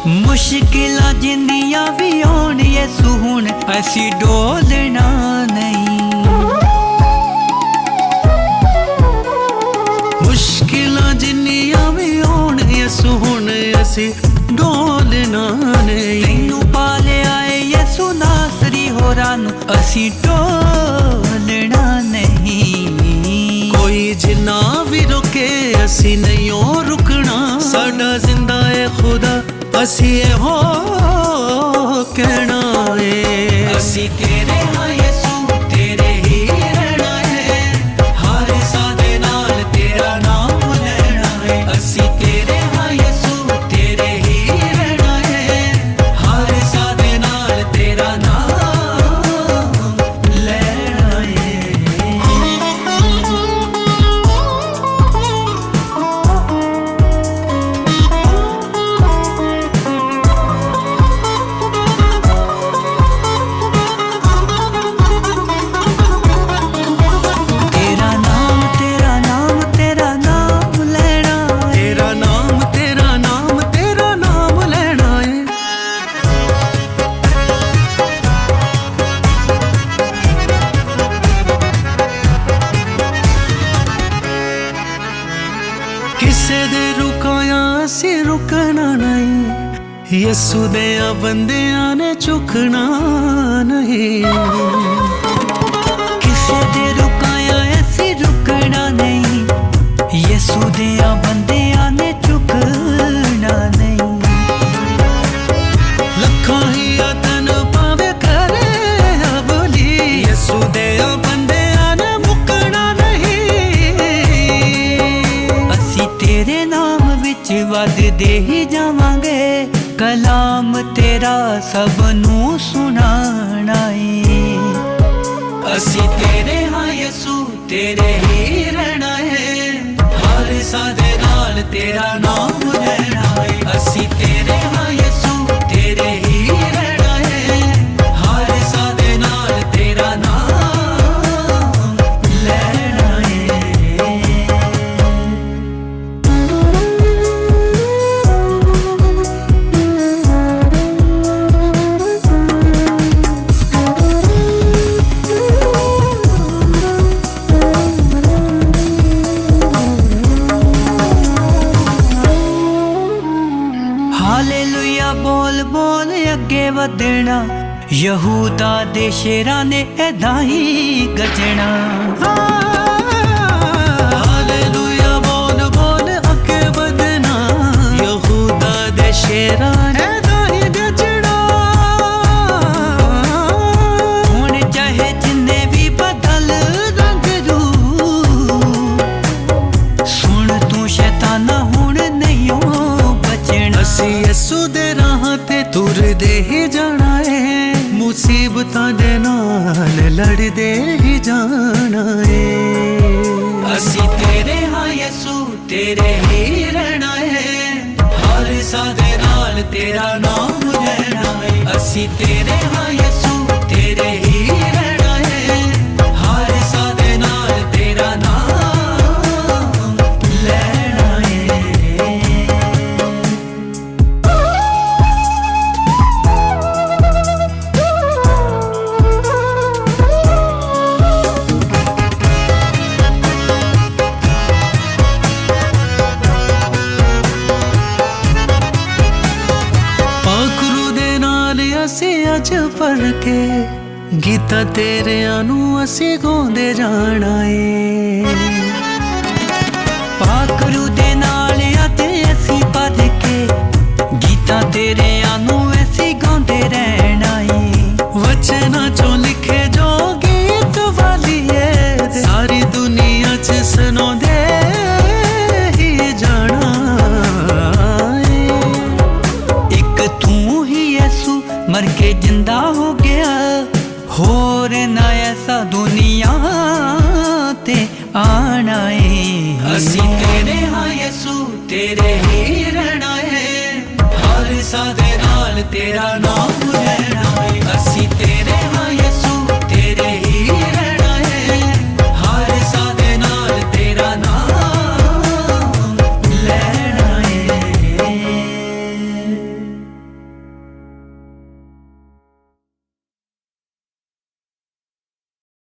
मुश्किलां जिन्नियां भी होण यसू हुण असी डोलना नहीं। मुश्किलां जिन्नियां भी होण यसू हुण असी डोलना नहीं। तैनू पालिया है यसू नासरी होरां नू असी डोलना नहीं। कोई जिन्ना भी रुके असी नहीं ओ रुकना। साडा जिंदा है खुदा असी हो कहना है। असी तेरे हाँ यसू तेरे ही रहना है। हर सादे नाल तेरा नाम लेना है। असी तेरे हाँ यसू तेरे ही रहना है। हर सादे नाल तेरा नाम लेना है। किसे दे रुकाया असी रुकना नहीं। यसू दे बंदियां ने झुकना नहीं। किसे दे रुकाया असी रुकना नहीं। यसू दे बंदियां ने झुकना नहीं। लखां ही तन पावे करे बोली यसू दे बंदियां ने मुकना नहीं। असी तेरे नाम विच वधदे ही जावांगे। कलाम तेरा सबनू सुनाना है। असी तेरे हाँ यसू तेरे ही रहना है। हर सादे नाल तेरा नाम लेना है। असी तेरे हाँ यसू तेरे ही रहना है। हर सादे नाल तेरा नाम लेना है। हालेलुया बोल बोल अगे वधना। यहूदा दे शेरां ने ऐदा ही गजना। हालेलुया बोल बोल अगे वधना। यहूदा दे शेरां ने ऐदा ही गजना। हुण चाहे जिन्ने भी बदल रंग रूप। सुन तू शैताना हुण नहीं हो बचना। असी यसू दे राह ते तुरदे ही जाना है। मुसीबतां दे नाल लड़दे ही जाना है। असी तेरे हाँ यसू तेरे ही रहना है। हर सादे नाल तेरा नाम लेना है। असी तेरे हाँ यसू तेरे ही रहना है। हर सादे नाल तेरा नाम लेना है। पाखरू दे नाल असी अज भर के गीता तेरे नू असी गाउंदे जाना है। पाखरू दे नाल अज असी भर के गीता तेरे नू असी गाउंदे रहना है। वचना चो लिखे जो गीत वाली है। सारी दुनिया च सुनांदे ही जाना है। एक तू ही यसू मर के जिंदा हो गया। होर ना ऐसा दुनिया ते आना है। असी तेरे हाँ यसू तेरे ही रहना है। हर सादे नाल तेरा नाम लेना